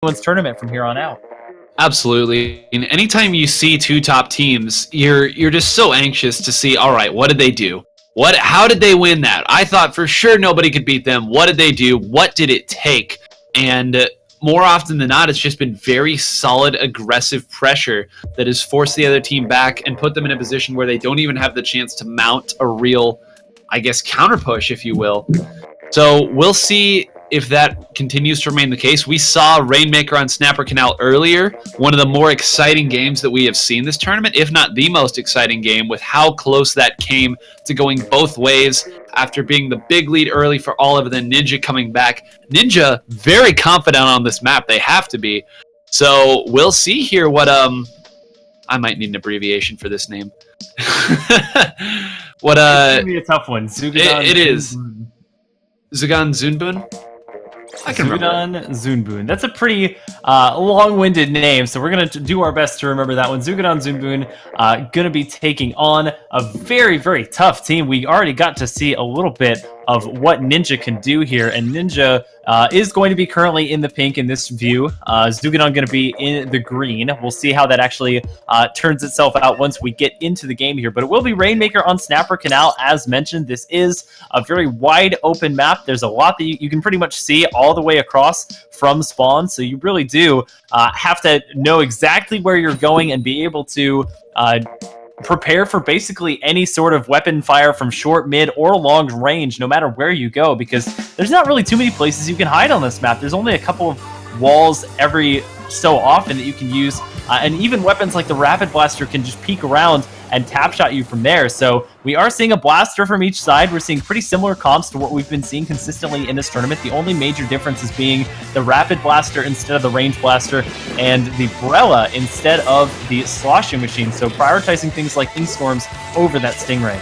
anyone's tournament from here on out. Absolutely. And anytime you see two top teams, you're just so anxious to see, all right, what did they do? How did they win that? I thought for sure nobody could beat them. What did they do? What did it take? And more often than not, it's just been very solid, aggressive pressure that has forced the other team back and put them in a position where they don't even have the chance to mount a real, I guess, counter push, if you will. So we'll see if that continues to remain the case. We saw Rainmaker on Snapper Canal earlier, one of the more exciting games that we have seen this tournament, if not the most exciting game, with how close that came to going both ways after being the big lead early for Olive, then Ninja coming back. Ninja very confident on this map. They have to be. So we'll see here what I might need an abbreviation for this name. What it's gonna be a tough one. It is. Zugan Zunbun? I can remember. Zunbun. That's a pretty long-winded name, so we're going to do our best to remember that one. Zugan Zunbun going to be taking on a very, very tough team. We already got to see a little bit of what Ninja can do here, and Ninja is going to be currently in the pink in this view. Zuganon going to be in the green. We'll see how that actually turns itself out once we get into the game here, but it will be Rainmaker on Snapper Canal, as mentioned. This is a very wide open map. There's a lot that you can pretty much see all the way across from spawn, so you really do have to know exactly where you're going and be able to prepare for basically any sort of weapon fire from short, mid, or long range, no matter where you go, because there's not really too many places you can hide on this map. There's only a couple of walls every so often that you can use, and even weapons like the Rapid Blaster can just peek around and tap shot you from there. So we are seeing a blaster from each side. We're seeing pretty similar comps to what we've been seeing consistently in this tournament. The only major difference is being the Rapid Blaster instead of the Range Blaster, and the Brella instead of the Sloshing Machine. So prioritizing things like Inkstorms over that Stingray.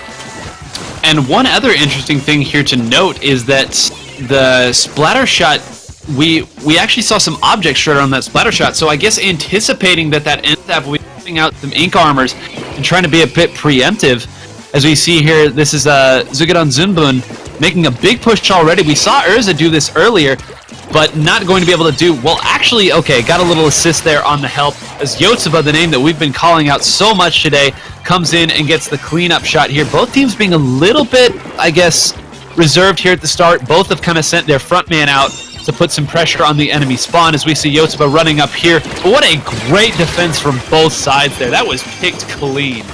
And one other interesting thing here to note is that the splatter shot, we actually saw some object shredder on that splatter shot. So I guess anticipating that NZAP will be putting out some ink armors and trying to be a bit preemptive. As we see here, this is Zugadan Zunbun making a big push already. We saw Urza do this earlier, but not going to be able to do, well, actually, okay, got a little assist there on the help, as Yotsuba, the name that we've been calling out so much today, comes in and gets the cleanup shot here. Both teams being a little bit, I guess, reserved here at the start. Both have kind of sent their front man out to put some pressure on the enemy spawn, as we see Yotsuba running up here. But what a great defense from both sides there. That was picked clean.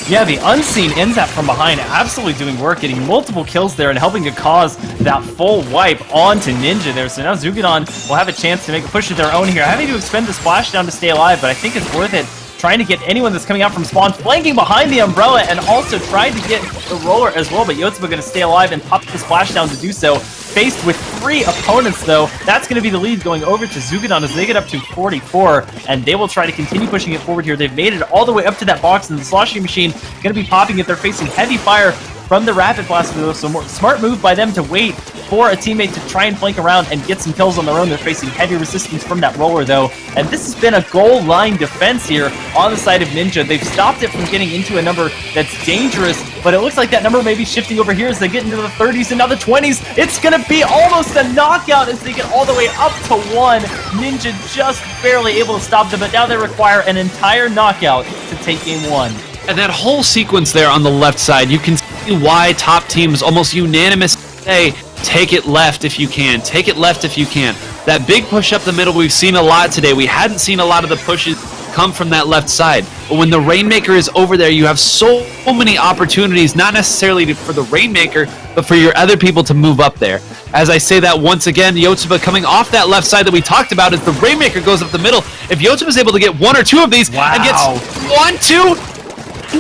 Yeah, the unseen NZAP from behind absolutely doing work, getting multiple kills there and helping to cause that full wipe onto Ninja there. So now Zuganon will have a chance to make a push of their own here, having to expend the splashdown to stay alive, but I think it's worth it trying to get anyone that's coming out from spawn, flanking behind the umbrella, and also trying to get the roller as well, but Yotsuba going to stay alive and pop the splashdown to do so. Faced with 3 opponents, though, that's going to be the lead going over to Zuganon as they get up to 44, and they will try to continue pushing it forward here. They've made it all the way up to that box, and the Sloshing Machine going to be popping it. They're facing heavy fire from the Rapid Blaster, though, so smart move by them to wait for a teammate to try and flank around and get some kills on their own. They're facing heavy resistance from that roller, though, and this has been a goal line defense here on the side of Ninja. They've stopped it from getting into a number that's dangerous, but it looks like that number may be shifting over here as they get into the 30s and now the 20s. It's going to be almost a knockout as they get all the way up to 1. Ninja just barely able to stop them, but now they require an entire knockout to take game 1. And that whole sequence there on the left side, you can see why top teams almost unanimously say, take it left if you can, take it left if you can. That big push up the middle we've seen a lot today. We hadn't seen a lot of the pushes come from that left side. But when the Rainmaker is over there, you have so many opportunities, not necessarily for the Rainmaker, but for your other people to move up there. As I say that once again, Yotsuba coming off that left side that we talked about as the Rainmaker goes up the middle. If Yotsuba's able to get 1 or 2 of these and gets 1, 2,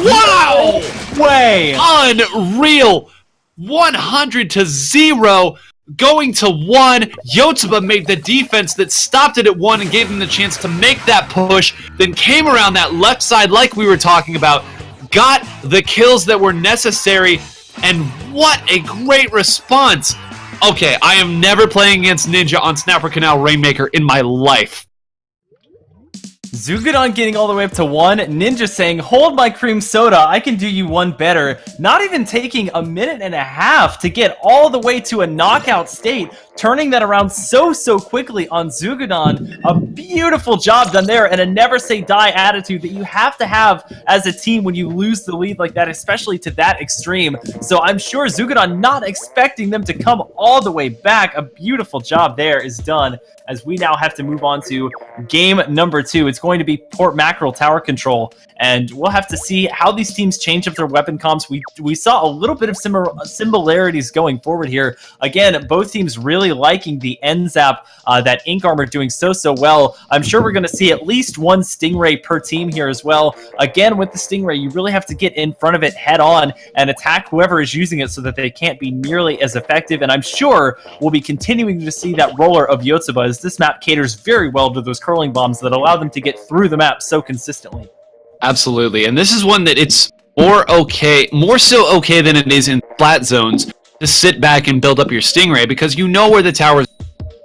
wow! No way! Unreal! 100-0, going to 1. Yotsuba made the defense that stopped it at 1 and gave them the chance to make that push, then came around that left side like we were talking about, got the kills that were necessary, and what a great response. Okay, I am never playing against Ninja on Snapper Canal Rainmaker in my life. Zuganon getting all the way up to 1. Ninja saying, hold my cream soda, I can do you one better. Not even taking a minute and a half to get all the way to a knockout state. turning that around so quickly on Zugudan. A beautiful job done there, and a never say die attitude that you have to have as a team when you lose the lead like that, especially to that extreme. So I'm sure Zugudan not expecting them to come all the way back. A beautiful job there is done, as we now have to move on to game number 2. It's going to be Port Mackerel tower control, and we'll have to see how these teams change up their weapon comps. We saw a little bit of similarities going forward here. Again, both teams really liking the end zap that Ink Armor doing so well. I'm sure we're going to see at least one Stingray per team here as well. Again, with the Stingray, you really have to get in front of it head on and attack whoever is using it so that they can't be nearly as effective. And I'm sure we'll be continuing to see that roller of Yotsuba, as this map caters very well to those curling bombs that allow them to get through the map so consistently. Absolutely, and this is one that it's more so okay than it is in flat zones to sit back and build up your Stingray, because you know where the tower's.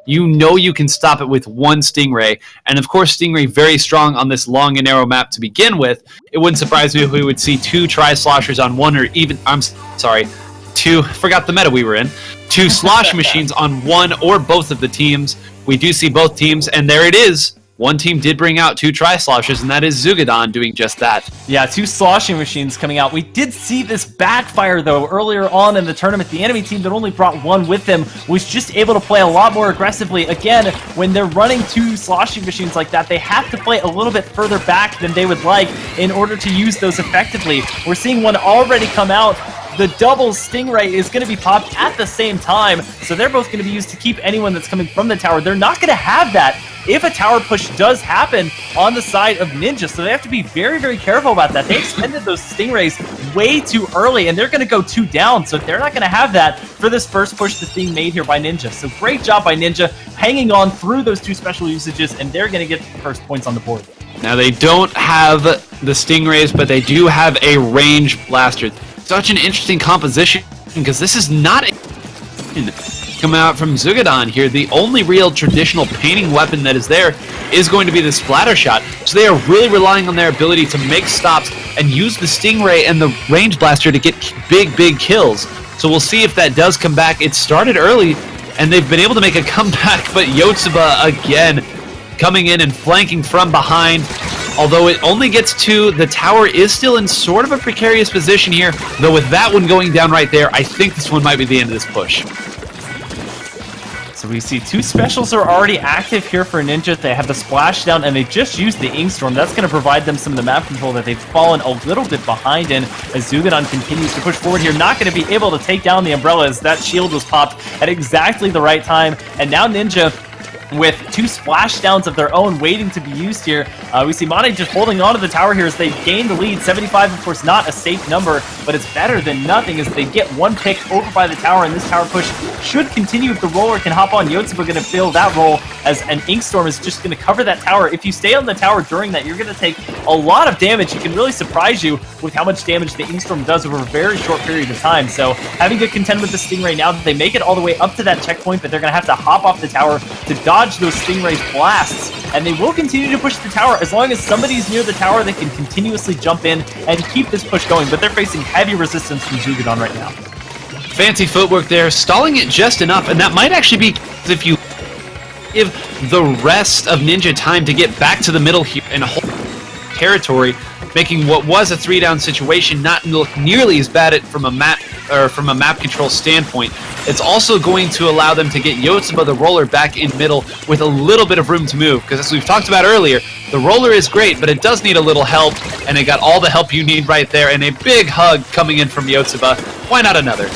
You know you can stop it with one Stingray, and of course Stingray very strong on this long and narrow map to begin with. It wouldn't surprise me if we would see 2 Tri-Sloshers on one, or even, forgot the meta we were in, 2 Slosh machines on one or both of the teams. We do see both teams, and there it is. One team did bring out 2 Tri-Sloshers, and that is Zugudan doing just that. Yeah, 2 sloshing machines coming out. We did see this backfire, though, earlier on in the tournament. The enemy team that only brought 1 with them was just able to play a lot more aggressively. Again, when they're running 2 sloshing machines like that, they have to play a little bit further back than they would like in order to use those effectively. We're seeing one already come out. The double Stingray is going to be popped at the same time, so they're both going to be used to keep anyone that's coming from the tower. They're not going to have that if a tower push does happen on the side of Ninja, so they have to be very careful about that. They extended those Stingrays way too early, and they're going to go 2 down, so they're not going to have that for this first push that's being made here by Ninja. So great job by Ninja, hanging on through those 2 special usages, and they're going to get the first points on the board. Now, they don't have the Stingrays, but they do have a range blaster. Such an interesting composition, because this is not coming out from Zugudan here. The only real traditional painting weapon that is there is going to be the splatter shot. So they are really relying on their ability to make stops and use the Stingray and the range blaster to get big kills. So we'll see if that does come back. It started early, and they've been able to make a comeback, but Yotsuba again coming in and flanking from behind. Although it only gets 2, the tower is still in sort of a precarious position here, though with that one going down right there, I think this one might be the end of this push. So we see 2 specials are already active here for Ninja. They have the splashdown, and they just used the Ink Storm. That's going to provide them some of the map control that they've fallen a little bit behind in, as Zugudan continues to push forward here. Not going to be able to take down the umbrella, as that shield was popped at exactly the right time. And now Ninja, with 2 splashdowns of their own waiting to be used here. We see Mane just holding on to the tower here as they gain the lead. 75, of course, not a safe number, but it's better than nothing as they get 1 pick over by the tower, and this tower push should continue if the roller can hop on. Yotsuba going to fill that role, as an Ink Storm is just going to cover that tower. If you stay on the tower during that, you're going to take a lot of damage. It can really surprise you with how much damage the Ink Storm does over a very short period of time. So having to contend with the Stingray now that they make it all the way up to that checkpoint, but they're going to have to hop off the tower to dodge those Stingray's blasts, and they will continue to push the tower as long as somebody's near the tower that can continuously jump in and keep this push going, but they're facing heavy resistance from Zugudan right now. Fancy footwork there, stalling it just enough, and that might actually be if you give the rest of Ninja time to get back to the middle here and hold territory, making what was a 3-down situation not look nearly as bad from a map control standpoint. It's also going to allow them to get Yotsuba the roller back in middle with a little bit of room to move, because as we've talked about earlier, the roller is great, but it does need a little help, and it got all the help you need right there, and a big hug coming in from Yotsuba. Why not another?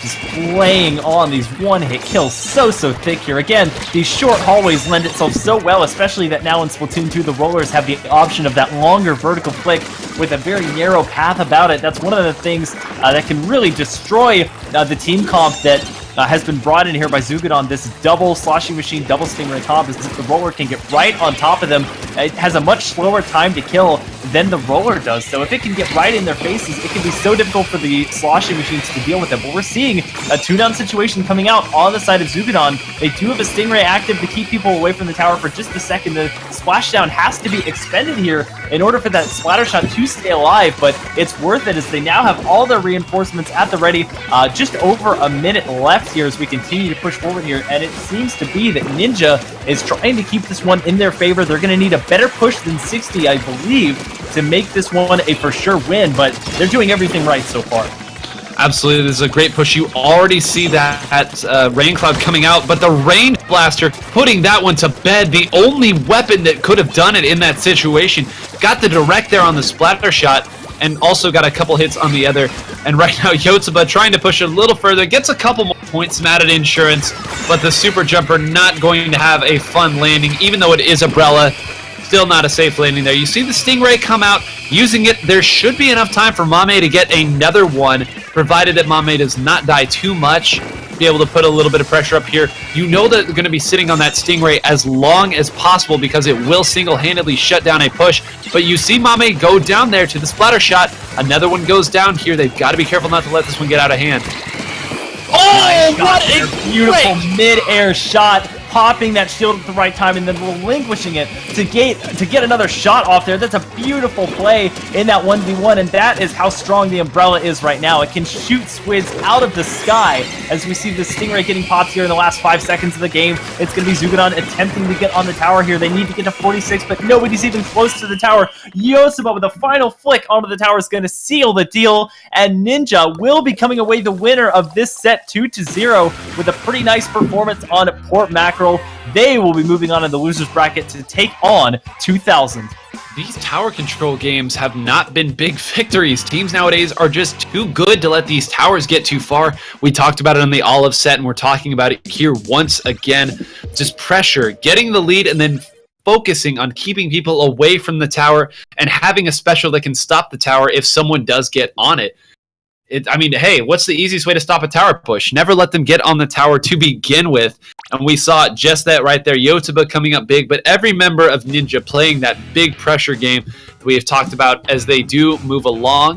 Just laying on these one-hit kills so thick here. Again, these short hallways lend itself so well, especially that now in Splatoon 2, the rollers have the option of that longer vertical flick with a very narrow path about it. That's one of the things that can really destroy the team comp that has been brought in here by Zugudan. This double sloshing machine, double Stingray comp is that the roller can get right on top of them. It has a much slower time to kill than the roller does. So if it can get right in their faces, it can be so difficult for the sloshing machines to deal with it. But we're seeing a 2-down situation coming out on the side of Zugadon. They do have a Stingray active to keep people away from the tower for just a second. The splashdown has to be expended here in order for that splatter shot to stay alive, but it's worth it as they now have all their reinforcements at the ready. Just over a minute left here as we continue to push forward here, and it seems to be that Ninja is trying to keep this one in their favor. They're going to need a better push than 60, I believe, to make this one a for sure win, but they're doing everything right so far. Absolutely, this is a great push. You already see that Rain Cloud coming out, but the Rain Blaster putting that one to bed. The only weapon that could have done it in that situation. Got the direct there on the splatter shot, and also got a couple hits on the other. And right now, Yotsuba trying to push it a little further, gets a couple more points from added insurance, but the Super Jumper not going to have a fun landing, even though it is Umbrella. Still not a safe landing there. You see the Stingray come out, using it. There should be enough time for Mame to get another one, provided that Mame does not die too much. Be able to put a little bit of pressure up here. You know that they're going to be sitting on that Stingray as long as possible because it will single-handedly shut down a push. But you see Mame go down there to the splatter shot. Another one goes down here. They've got to be careful not to let this one get out of hand. Oh, what a beautiful mid-air shot, popping that shield at the right time and then relinquishing it to get another shot off there. That's a beautiful play in that 1v1, and that is how strong the Umbrella is right now. It can shoot squids out of the sky as we see the Stingray getting popped here in the last 5 seconds of the game. It's going to be Zugadon attempting to get on the tower here. They need to get to 46, but nobody's even close to the tower. Yotsuba with a final flick onto the tower is going to seal the deal, and Ninja will be coming away the winner of this set 2-0 with a pretty nice performance on Port Mackerel. They will be moving on in the losers bracket to take on 2000. These tower control games have not been big victories. Teams nowadays are just too good to let these towers get too far. We talked about it on the Olive set, and we're talking about it here once again. Just pressure, getting the lead, and then focusing on keeping people away from the tower and having a special that can stop the tower if someone does get on it. I mean, hey, what's the easiest way to stop a tower push? Never let them get on the tower to begin with. And we saw just that right there. Yotsuba coming up big, but every member of Ninja playing that big pressure game that we have talked about as they do move along.